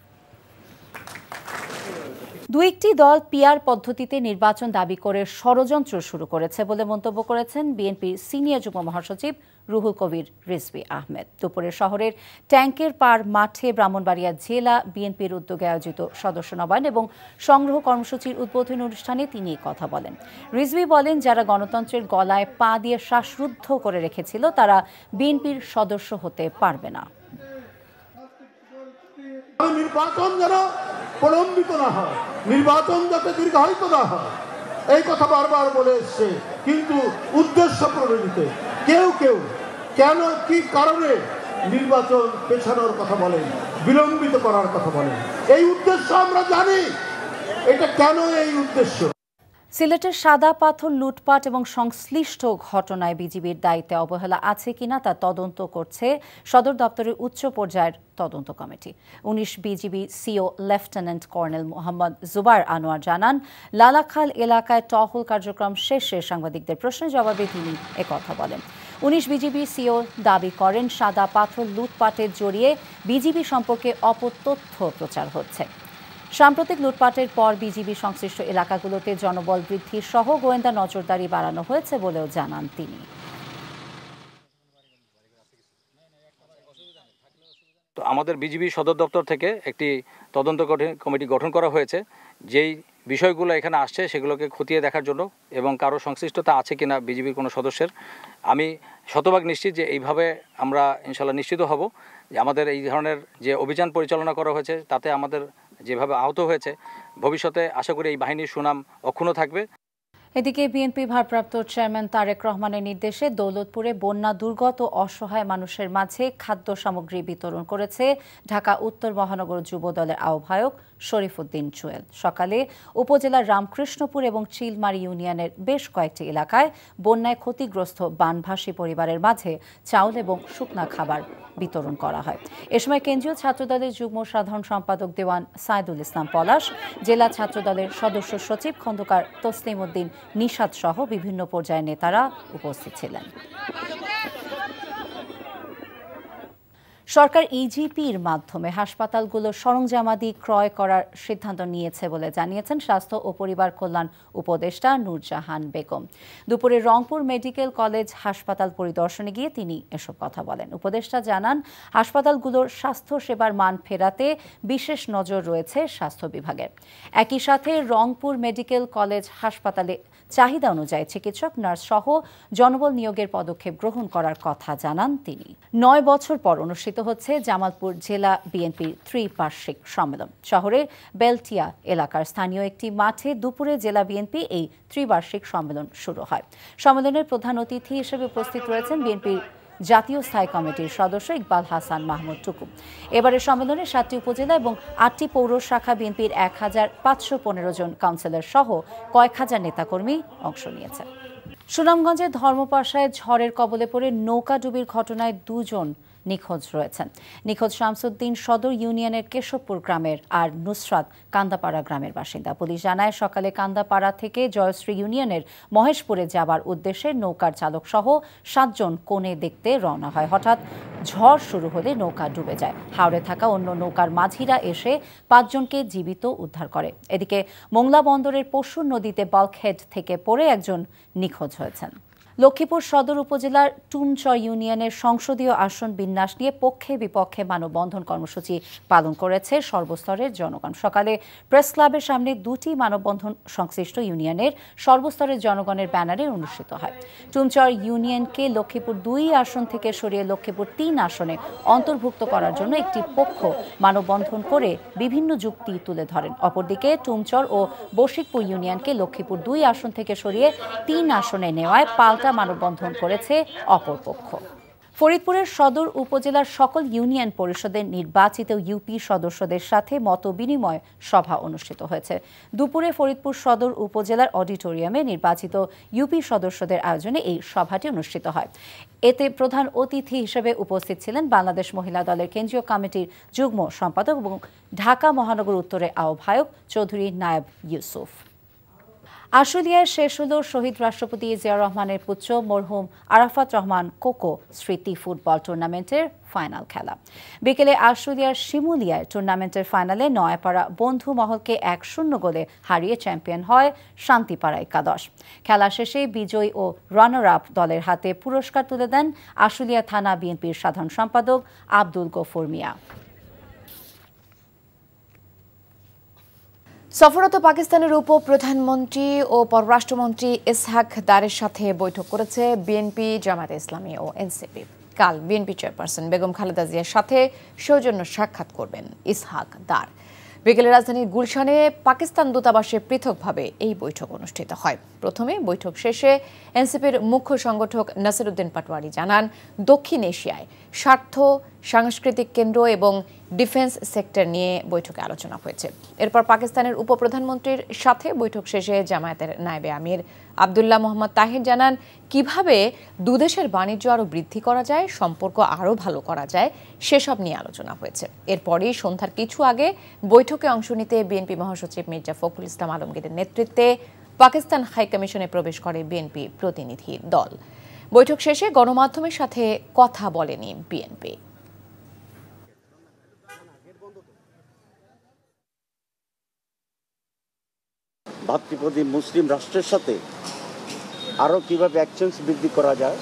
দুইটি দল পিআর পদ্ধতিতে নির্বাচন দাবি করে ষড়যন্ত্র শুরু করেছে বলে মন্তব্য করেছেন বিএনপির সিনিয়র যুগ্ম মহাসচিব রুহুল কবির রিজভী আহমেদ। দুপুরে শহরের ট্যাঙ্কের পাড় মাঠে ব্রাহ্মণবাড়িয়া জেলা বিএনপির উদ্যোগে আয়োজিত সদস্য নবায়ন এবং সংগ্রহ কর্মসূচির উদ্বোধনী অনুষ্ঠানে তিনি কথা বলেন। রিজভী বলেন, যারা গণতন্ত্রের গলায় পা দিয়ে শ্বাসরুদ্ধ করে রেখেছিল তারা বিএনপির সদস্য হতে পারবে না। নির্বাচন যেন প্রলম্বিত না হয়, নির্বাচন যাতে দীর্ঘায়িত না হয় এই কথা বারবার বলে এসছে, কিন্তু উদ্দেশ্য প্রণোদিত কেউ কেউ কেন কি কারণে নির্বাচন পেছানোর কথা বলেন, বিলম্বিত করার কথা বলেন। এই উদ্দেশ্য আমরা জানি, এটা কেন এই উদ্দেশ্য। সিলেটের সাদা পাথর লুটপাট এবং সংশ্লিষ্ট ঘটনায় বিজিবির দায়িত্বে অবহেলা আছে কিনা তা তদন্ত করছে সদর দপ্তরের উচ্চ পর্যায়ের তদন্ত কমিটি। ১৯ BGB CO lieutenant colonel Mohammad Zubair Anwar জানান, লালাখাল এলাকায় টহল কার্যক্রম শেষে সাংবাদিকদের প্রশ্নের জবাবে তিনি একথা বলেন। ১৯ বিজিবি সিও দাবি করেন, সাদা পাথর লুটপাটে জড়িয়ে বিজিবি সম্পর্কে অপতথ্য প্রচার হচ্ছে। সাম্প্রতিক লুটপাটের পর বিজিবি সংশ্লিষ্ট এলাকাগুলোতে জনবল বৃদ্ধি সহ গোয়েন্দা নজরদারি বাড়ানো হয়েছে বলেও জানান তিনি। তো আমাদের বিজিবি সদর দপ্তর থেকে একটি তদন্ত কমিটি গঠন করা হয়েছে, যেই বিষয়গুলো এখানে আসছে সেগুলোকে খতিয়ে দেখার জন্য এবং কারো সংশ্লিষ্টতা আছে কিনা বিজিবির কোনো সদস্যের। আমি শতভাগ নিশ্চিত যে এইভাবে আমরা ইনশাল্লাহ নিশ্চিত হব যে আমাদের এই ধরনের যে অভিযান পরিচালনা করা হয়েছে তাতে আমাদের যেভাবে আহত হয়েছে ভবিষ্যতে আশা করি এই বাহিনীর সুনাম অক্ষুণ্ণ থাকবে। এদিকে বিএনপি ভারপ্রাপ্ত চেয়ারম্যান তারেক রহমানের নির্দেশে দৌলতপুরে বন্যা দুর্গত অসহায় মানুষের মাঝে খাদ্য সামগ্রী বিতরণ করেছে ঢাকা উত্তর মহানগর যুব দলের আহ্বায়ক শরীফউদ্দিন জুয়েল। সকালে উপজেলার রামকৃষ্ণপুর এবং চিলমারি ইউনিয়নের বেশ কয়েকটি এলাকায় বন্যায় ক্ষতিগ্রস্ত বানভাসী পরিবারের মাঝে চাউল এবং শুকনা খাবার বিতরণ করা হয়। এ সময় কেন্দ্রীয় ছাত্রদলের যুগ্ম সাধারণ সম্পাদক দেওয়ান সাইদুল ইসলাম পলাশ, জেলা ছাত্রদলের সদস্য সচিব খন্দকার তসলিম উদ্দিন নিশাদ সহ বিভিন্ন পর্যায়ের নেতারা উপস্থিত ছিলেন। সরকার ইজিপির মাধ্যমে হাসপাতালগুলো সরঞ্জামাদি ক্রয় করার সিদ্ধান্ত নিয়েছে বলে জানিয়েছেন স্বাস্থ্য ও পরিবার কল্যাণ উপদেষ্টা নূরজাহান বেগম। দুপুরে রংপুর মেডিকেল কলেজ হাসপাতাল পরিদর্শনে গিয়ে তিনি এসব কথা বলেন। উপদেষ্টা জানান, হাসপাতালগুলোর স্বাস্থ্য সেবার মান ফেরাতে বিশেষ নজর রয়েছে স্বাস্থ্য বিভাগের। একই সাথে রংপুর মেডিকেল কলেজ হাসপাতালে চাহিদা অনুযায়ী চিকিৎসক, নার্স সহ জনবল নিয়োগের পদক্ষেপ গ্রহণ করার কথা জানান তিনি। ৯ বছর পর অনুষ্ঠিত হচ্ছে জামালপুর জেলা বিএনপির ত্রিবার্ষিক সম্মেলন। শহরের বেলটিয়া এলাকার স্থানীয় একটি মাঠে দুপুরে জেলা বিএনপি এই ত্রিবার্ষিক সম্মেলন শুরু হয়। সম্মেলনের প্রধান অতিথি হিসেবে উপস্থিত রয়েছেন বিএনপির জাতীয় স্থায়ী কমিটির সদস্য ইকবাল হাসান মাহমুদ টুকু। এবারের সম্মেলনে ৭টি উপজেলা এবং ৮টি পৌর শাখা বিএনপির ১,৫১৫ জন কাউন্সিলর সহ কয়েক হাজার নেতাকর্মী অংশ নিয়েছে। সুনামগঞ্জের ধর্মপাশায় ঝড়ের কবলে পড়ে নৌকাডুবির ঘটনায় ২ জন নিখোঁজ রয়েছেন। নিখোঁজ শামসুদ্দিন সদর ইউনিয়নের কেশবপুর গ্রামের আর নুসরাত কান্দাপাড়া গ্রামের বাসিন্দা। পুলিশ জানায়, সকালে কান্দাপাড়া থেকে জয়শ্রী ইউনিয়নের মহেশপুরে যাবার উদ্দেশ্যে নৌকার চালক সহ ৭ জন কনে দেখতে রওনা হয়। হঠাৎ ঝড় শুরু হলে নৌকা ডুবে যায়। হাওরে থাকা অন্য নৌকার মাঝিরা এসে ৫ জনকে জীবিত উদ্ধার করে। এদিকে মোংলা বন্দরের পশুর নদীতে বাল্কহেড থেকে পড়ে একজন নিখোঁজ হয়েছেন। লক্ষ্মীপুর সদর উপজেলার টুমচর ইউনিয়নের সংসদীয় আসন বিন্যাস নিয়ে পক্ষে বিপক্ষে মানববন্ধন কর্মসূচি পালন করেছে সর্বস্তরের জনগণ। সকালে প্রেস ক্লাবের সামনে ২টি মানববন্ধন সংশ্লিষ্ট ইউনিয়নের সর্বস্তরের জনগণের ব্যানারে অনুষ্ঠিত হয়। টুমচর ইউনিয়নকে লক্ষ্মীপুর ২ আসন থেকে সরিয়ে লক্ষ্মীপুর ৩ আসনে অন্তর্ভুক্ত করার জন্য একটি পক্ষ মানববন্ধন করে বিভিন্ন যুক্তি তুলে ধরেন। অপরদিকে টুমচর ও বশিকপুর ইউনিয়নকে লক্ষ্মীপুর ২ আসন থেকে সরিয়ে ৩ আসনে নেওয়ায় পাল্টা মানববন্ধন করেছে অপরপক্ষ। ফরিদপুরের সদর উপজেলার সকল ইউনিয়ন পরিষদের নির্বাচিত ইউপি সদস্যদের সাথে মতবিনিময় সভা অনুষ্ঠিত হয়েছে। দুপুরে ফরিদপুর সদর উপজেলার অডিটোরিয়ামে নির্বাচিত ইউপি সদস্যদের আয়োজনে এই সভাটি অনুষ্ঠিত হয়। এতে প্রধান অতিথি হিসেবে উপস্থিত ছিলেন বাংলাদেশ মহিলা দলের কেন্দ্রীয় কমিটির যুগ্ম সম্পাদক এবং ঢাকা মহানগর উত্তরের আহ্বায়ক চৌধুরী নায়েব ইউসুফ। আশুলিয়ায় শেষ হল শহীদ রাষ্ট্রপতি জিয়াউর রহমানের পুত্র মরহুম আরাফাত রহমান কোকো স্মৃতি ফুটবল টুর্নামেন্টের ফাইনাল খেলা। বিকেলে আশুলিয়ার শিমুলিয়ায় টুর্নামেন্টের ফাইনালে নয়াপাড়া বন্ধু মহলকে ১-০ গোলে হারিয়ে চ্যাম্পিয়ন হয় শান্তিপাড়া একাদশ। খেলা শেষে বিজয়ী ও রানার আপ দলের হাতে পুরস্কার তুলে দেন আশুলিয়া থানা বিএনপির সাধারণ সম্পাদক আব্দুল গফুর মিয়া। সফররত পাকিস্তানের উপপ্রধানমন্ত্রী ও পররাষ্ট্রমন্ত্রী ইসহাক দারের সাথে বৈঠক করেছে বিএনপি, জামায়াতে ইসলামী ও এনসিপি। কাল বিএনপি চেয়ারপারসন বেগম খালেদা জিয়ার সাথে সৌজন্য সাক্ষাৎ করবেন ইসহাক দার। বিকেলে রাজধানীর গুলশানে পাকিস্তান দূতাবাসে পৃথকভাবে এই বৈঠক অনুষ্ঠিত হয়। প্রথমে বৈঠক শেষে এনসিপির মুখ্য সংগঠক নাসিরউদ্দিন পাটোয়ারি জানান, দক্ষিণ এশিয়ায় স্বার্থ, সাংস্কৃতিক কেন্দ্র এবং ডিফেন্স সেক্টর নিয়ে বৈঠকে আলোচনা হয়েছে। এরপর পাকিস্তানের উপপ্রধানমন্ত্রীর সাথে বৈঠক শেষে জামায়াতের নায়েবে আমির আব্দুল্লাহ মোহাম্মদ তাহির জানান, কিভাবে দুদেশের বাণিজ্য আরও বৃদ্ধি করা যায়, সম্পর্ক আরও ভালো করা যায়, সেসব নিয়ে আলোচনা হয়েছে। এরপরই সন্ধ্যার কিছু আগে বৈঠকে অংশ নিতে বিএনপি মহাসচিব মির্জা ফখরুল ইসলাম আলমগীরের নেতৃত্বে পাকিস্তান হাইকমিশনে প্রবেশ করে বিএনপি প্রতিনিধি দল। বৈঠক শেষে গণমাধ্যমের সাথে কথা বলেনি বিএনপি। ভাতৃপ্রতি মুসলিম রাষ্ট্রের সাথে আরও কীভাবে এক্সচেঞ্জ বৃদ্ধি করা যায়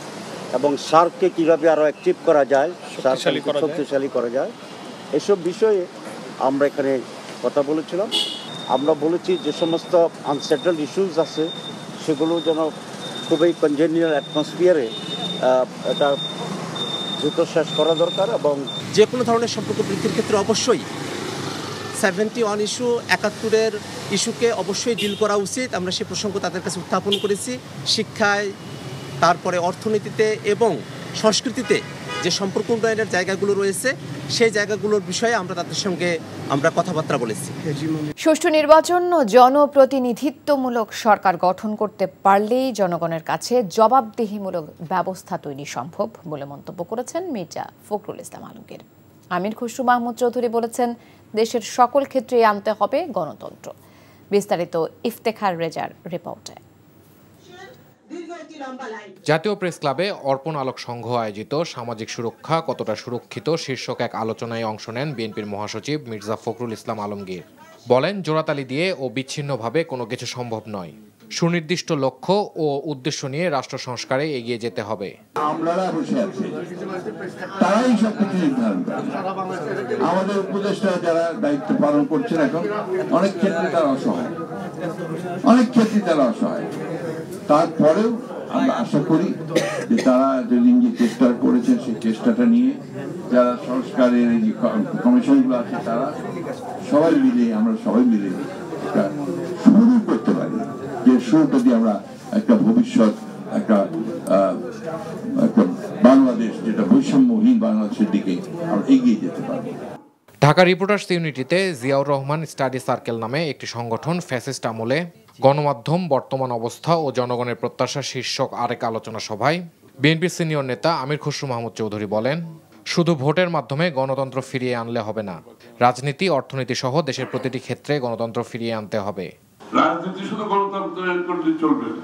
এবং সার্ককে কীভাবে আরও অ্যাক্টিভ করা যায়, শক্তিশালী করা যায়, এসব বিষয়ে আমরা এখানে কথা বলেছিলাম। আমরা বলেছি যে সমস্ত আনসেটেলড ইস্যুস আছে সেগুলো যেন খুবই কনজেনিয়াল অ্যাটমসফিয়ারে এটা দ্রুত শেষ করা দরকার এবং যে কোনো ধরনের সম্পর্ক বৃদ্ধির ক্ষেত্রে অবশ্যই 71 ইস্যু 71-এর ইস্যুকে অবশ্যই ডিল করা উচিত। আমরা সেই প্রসঙ্গ তাদের কাছে উত্থাপন করেছি। শিক্ষায়, তারপরে অর্থনীতিতে এবং সংস্কৃতিতে যে সম্পর্ক উন্নয়নের জায়গাগুলো রয়েছে সেই জায়গাগুলোর বিষয়ে আমরা তাদের সঙ্গে কথাবার্তা বলেছি। সুষ্ঠু নির্বাচন ও জনপ্রতিনিধিত্বমূলক সরকার গঠন করতে পারলেই জনগণের কাছে জবাবদিহিমূলক ব্যবস্থা তৈরি সম্ভব বলে মন্তব্য করেছেন মির্জা ফখরুল ইসলাম আলমগীর। আমির খসরু মাহমুদ চৌধুরী বলেছেন, দেশের সকল ক্ষেত্রে আনতে হবে গণতন্ত্র। বিস্তারিত ইফতেখার রেজার রিপোর্টে। জাতীয় প্রেস ক্লাবে অর্পণ আলোক সংঘ আয়োজিত সামাজিক সুরক্ষা কতটা সুরক্ষিত শীর্ষক এক আলোচনায় অংশ নেন বিএনপির মহাসচিব মির্জা ফখরুল ইসলাম আলমগীর। বলেন, জোড়াতালি দিয়ে ও বিচ্ছিন্নভাবে কোনো কিছু সম্ভব নয়। সুনির্দিষ্ট লক্ষ্য ও উদ্দেশ্য নিয়ে রাষ্ট্র সংস্কারে এগিয়ে যেতে হবে। আমাদের উপদেষ্টা যারা দায়িত্ব পালন করছেন এখন অনেক ক্ষেত্রে তারা অসহায়, তারপরেও আমরা আশা করি যে তারা যেদিন যে চেষ্টা করেছেন সেই চেষ্টাটা নিয়ে যারা সংস্কারের যে কমিশনগুলো আছে তারা আমরা সবাই মিলে একটা শুরু করতে পারি, যে শুরুটা দিয়ে আমরা একটা ভবিষ্যৎ একটা বাংলাদেশ যেটা বৈষম্যহীন বাংলাদেশের দিকে আমরা এগিয়ে যেতে পারি। ঢাকা রিপোর্টার্স ইউনিটিতে জিয়াউর রহমান স্টাডি সার্কেল নামে একটি সংগঠন ফ্যাসিস্ট আমলে গণমাধ্যম, বর্তমান অবস্থা ও জনগণের প্রত্যাশা শীর্ষক আরেক আলোচনা সভায় বিএনপির সিনিয়র নেতা আমির খসরু মাহমুদ চৌধুরী বলেন, শুধু ভোটের মাধ্যমে গণতন্ত্র ফিরিয়ে আনলে হবে না, রাজনীতি, অর্থনীতি সহ দেশের প্রতিটি ক্ষেত্রে গণতন্ত্র ফিরিয়ে আনতে হবে। রাজনীতি শুধু গণতন্ত্রায়ন করলে চলবে না,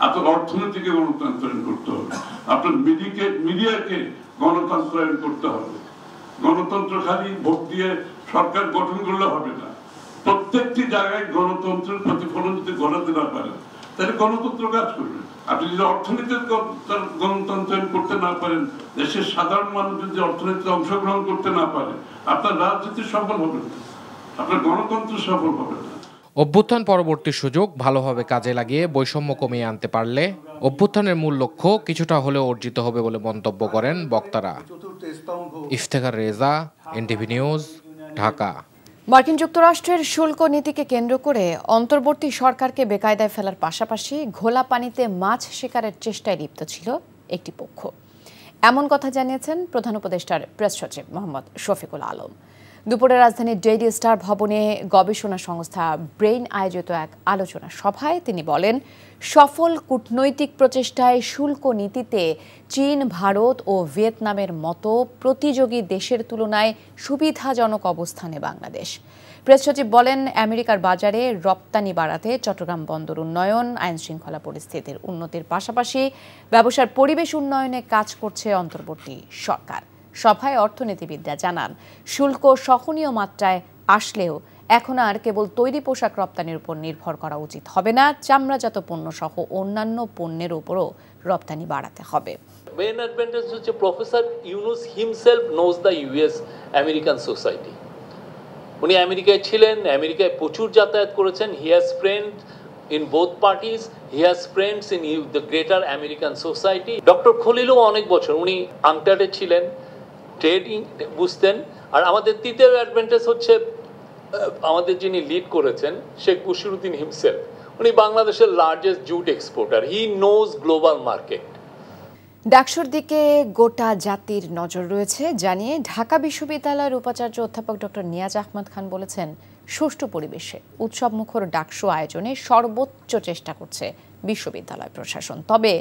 আপনার অর্থনীতিকে গণতন্ত্রায়ন করতে হবে, আপনার মিডিয়াকে গণতন্ত্রায়ন করতে হবে। গণতন্ত্র খালি ভোট দিয়ে সরকার গঠন করলে হবে না, প্রত্যেকটি জায়গায় গণতন্ত্রের প্রতিফলন যদি ঘটাতে না পারে তাহলে গণতন্ত্র কাজ করবে। আপনি যদি অর্থনীতির গণতন্ত্রায়ন করতে না পারেন, দেশের সাধারণ মানুষ যদি অর্থনীতিতে অংশগ্রহণ করতে না পারে, আপনার রাজনীতি সফল হবে না, আপনার গণতন্ত্র সফল হবে না। অভ্যুত্থান পরবর্তী সুযোগ ভালোভাবে কাজে লাগিয়ে বৈষম্য কমিয়ে আনতে পারলে অভ্যুত্থানের মূল লক্ষ্য কিছুটা হলেও অর্জিত হবে বলে মন্তব্য করেন বক্তারা। Iftekhar Reza, NTV news, Dhaka. মার্কিন যুক্তরাষ্ট্রের শুল্ক নীতিকে কেন্দ্র করে অন্তর্বর্তী সরকারকে বেকায়দায় ফেলার পাশাপাশি ঘোলা পানিতে মাছ শিকারের চেষ্টায় লিপ্ত ছিল একটি পক্ষ। এমন কথা জানিয়েছেন প্রধান উপদেষ্টার প্রেস সচিব মোহাম্মদ শফিকুল আলম। দুপুরে রাজধানীর ডেইলি স্টার ভবনে গবেষণা সংস্থা ব্রেইন আয়োজিত এক আলোচনা সভায় তিনি বলেন, সফল কূটনৈতিক প্রচেষ্টায় শুল্ক নীতিতে চীন, ভারত ও ভিয়েতনামের মতো প্রতিযোগী দেশের তুলনায় সুবিধাজনক অবস্থানে বাংলাদেশ। প্রেস সচিব বলেন, আমেরিকার বাজারে রপ্তানি বাড়াতে চট্টগ্রাম বন্দর উন্নয়ন, আইন শৃঙ্খলা পরিস্থিতির উন্নতির পাশাপাশি ব্যবসার পরিবেশ উন্নয়নে কাজ করছে অন্তর্বর্তী সরকার। সভায় অর্থনীতিবিদরা জানান, শুল্ক সহনীয় মাত্রায় আসলেও এখন আর কেবল তৈরি পোশাক রপ্তানির উপর নির্ভর করা উচিত হবে না, চামড়াজাত পণ্য সহ অন্যান্য পণ্যের উপরও রপ্তানি বাড়াতে হবে। মেইন অ্যাডভান্টেজ হচ্ছে professor Yunus himself knows the US American society. উনি আমেরিকায় ছিলেন, আমেরিকায় প্রচুর যাতায়াত করেছেন। He has friend in both parties, he has friends in the greater American society. Doctor খলিলও অনেক বছর উনি আংটার্ডে ছিলেন, ট্রেডিং বুঝতেন। আর আমাদের তৃতীয় অ্যাডভান্টেজ হচ্ছে আমাদের যিনি লিড করেছেন শেখ বশিরউদ্দিন হিমসেলফ, উনি বাংলাদেশের largest jute exporter, he knows global market. ডাকসুর দিকে গোটা জাতির নজর রয়েছে জানিয়ে ঢাকা বিশ্ববিদ্যালয়ের উপাচার্য অধ্যাপক ডক্টর নিয়াজ আহমদ খান বলেছেন, সুষ্ঠু পরিবেশে উৎসবমুখর ডাকসু আয়োজনে সর্বোচ্চ চেষ্টা করছে বিশ্ববিদ্যালয় প্রশাসন। তবে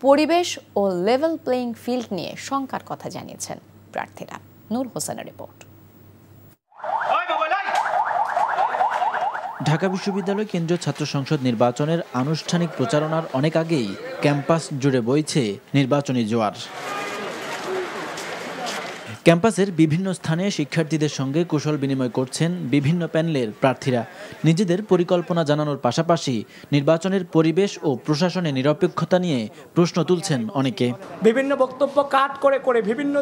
পরিবেশ ও লেভেল প্লেইং ফিল্ড নিয়ে শঙ্কার কথা জানিয়েছেন প্রার্থীরা। নূর হোসেনের রিপোর্ট। ঢাকা বিশ্ববিদ্যালয় কেন্দ্রীয় ছাত্র সংসদ নির্বাচনের আনুষ্ঠানিক প্রচারণার অনেক আগেই ক্যাম্পাস জুড়ে বইছে নির্বাচনী জোয়ার। ক্যাম্পাসের বিভিন্ন স্থানে শিক্ষার্থীদের সঙ্গে কুশল বিনিময় করছেন বিভিন্ন প্যানেলের প্রার্থীরা। নিজেদের পরিকল্পনা জানানোর পাশাপাশি নির্বাচনের পরিবেশ ও প্রশাসনের নিরপেক্ষতা নিয়ে প্রশ্ন তুলছেন অনেকে। বিভিন্ন বক্তব্য কাট করে করে বিভিন্ন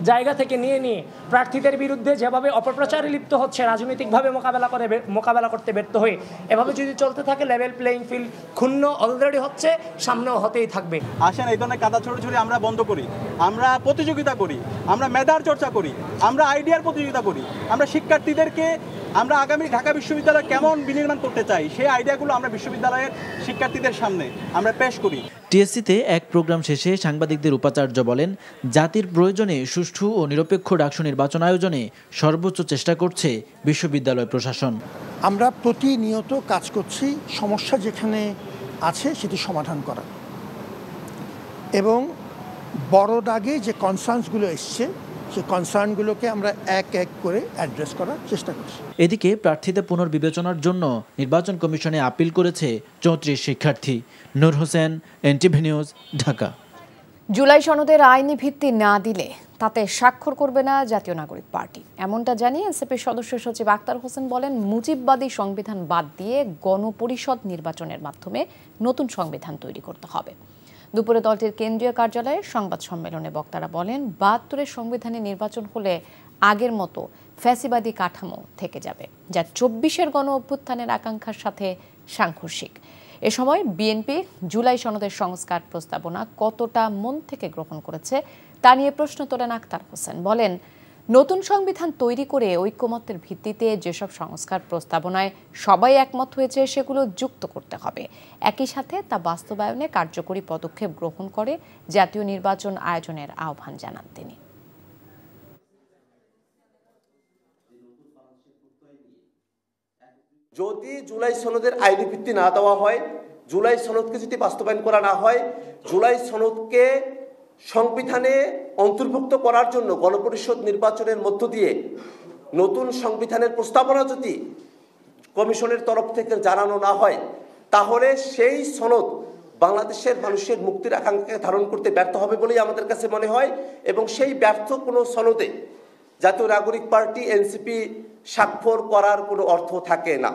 জায়গা থেকে নিয়ে প্রার্থীদের বিরুদ্ধে যেভাবে অপপ্রচারে লিপ্ত হচ্ছে, রাজনৈতিকভাবে মোকাবেলা করতে ব্যর্থ হয়ে, এভাবে যদি চলতে থাকে লেভেল প্লেইং ফিল্ড ক্ষুণ্ণ অলরেডি হচ্ছে, সামনেও হতেই থাকবে। আসেন এই ধরনের কাদা ছড়াছড়ি আমরা বন্ধ করি, আমরা প্রতিযোগিতা করি, আমরা মেধার চর্চা করি, আমরা আইডিয়ার প্রতিযোগিতা করি, আমরা শিক্ষার্থীদেরকে আমরা আগামী ঢাকা বিশ্ববিদ্যালয় কেমন বিনির্মাণ করতে চাই সেই আইডিয়াগুলো আমরা বিশ্ববিদ্যালয়ের শিক্ষার্থীদের সামনে আমরা পেশ করি। টিএসসিতে এক প্রোগ্রাম শেষে সাংবাদিকদের উপাচার্য বলেন, জাতির প্রয়োজনে সুষ্ঠু ও নিরপেক্ষ ডাকসু নির্বাচন আয়োজনে সর্বোচ্চ চেষ্টা করছে বিশ্ববিদ্যালয় প্রশাসন। আমরা প্রতিনিয়ত কাজ করছি সমস্যা যেখানে আছে সেটি সমাধান করা, এবং বড় দাগে যে কনসার্নসগুলো এসছে সেই কনসার্নগুলোকে আমরা এক এক করে অ্যাড্রেস করার চেষ্টা করছি। এদিকে প্রার্থীদের পুনর্বিবেচনার জন্য নির্বাচন কমিশনে আপিল করেছে 34 শিক্ষার্থী। নূর হোসেন, এনটিভি নিউজ, ঢাকা। জুলাই সনদের আইনি ভিত্তি না দিলে তাতে স্বাক্ষর করবে না জাতীয় নাগরিক পার্টি, এমনটা জানিয়ে এনসিপির সদস্য সচিব আক্তার হোসেন বলেন, মুজিববাদী সংবিধান বাদ দিয়ে গণপরিষদ নির্বাচনের মাধ্যমে নতুন সংবিধান তৈরি করতে হবে। দুপুরে দলটির কেন্দ্রীয় কার্যালয়ে সংবাদ সম্মেলনে বক্তারা বলেন, 72-এর সংবিধানে নির্বাচন হলে আগের মতো ফ্যাসিবাদী কাঠামো থেকে যাবে, যা 24-এর গণ অভ্যুত্থানের আকাঙ্ক্ষার সাথে সাংঘর্ষিক। এ সময় বিএনপি জুলাই সনদের সংস্কার প্রস্তাবনা কতটা মন থেকে গ্রহণ করেছে তা নিয়ে প্রশ্ন তোলেন আক্তার হোসেন। বলেন, নতুন সংবিধান তৈরি করে ঐকমত্যের ভিত্তিতে যেসব সংস্কার প্রস্তাবনায় সবাই একমত হয়েছে সেগুলো যুক্ত করতে হবে। একই সাথে তা বাস্তবায়নে কার্যকরী পদক্ষেপ গ্রহণ করে জাতীয় নির্বাচন আয়োজনের আহ্বান জানান তিনি। যদি জুলাই সনদের আইনি ভিত্তি না দেওয়া হয়, জুলাই সনদকে যদি বাস্তবায়ন করা না হয়, জুলাই সনদকে সংবিধানে অন্তর্ভুক্ত করার জন্য গণপরিষদ নির্বাচনের মধ্য দিয়ে নতুন সংবিধানের প্রস্তাবনা যদি কমিশনের তরফ থেকে জানানো না হয়, তাহলে সেই সনদ বাংলাদেশের মানুষের মুক্তির আকাঙ্ক্ষাকে ধারণ করতে ব্যর্থ হবে বলেই আমাদের কাছে মনে হয়। এবং সেই ব্যর্থ কোনো সনদে জাতীয় নাগরিক পার্টি এনসিপি স্বাক্ষর করার কোনো অর্থ থাকে না।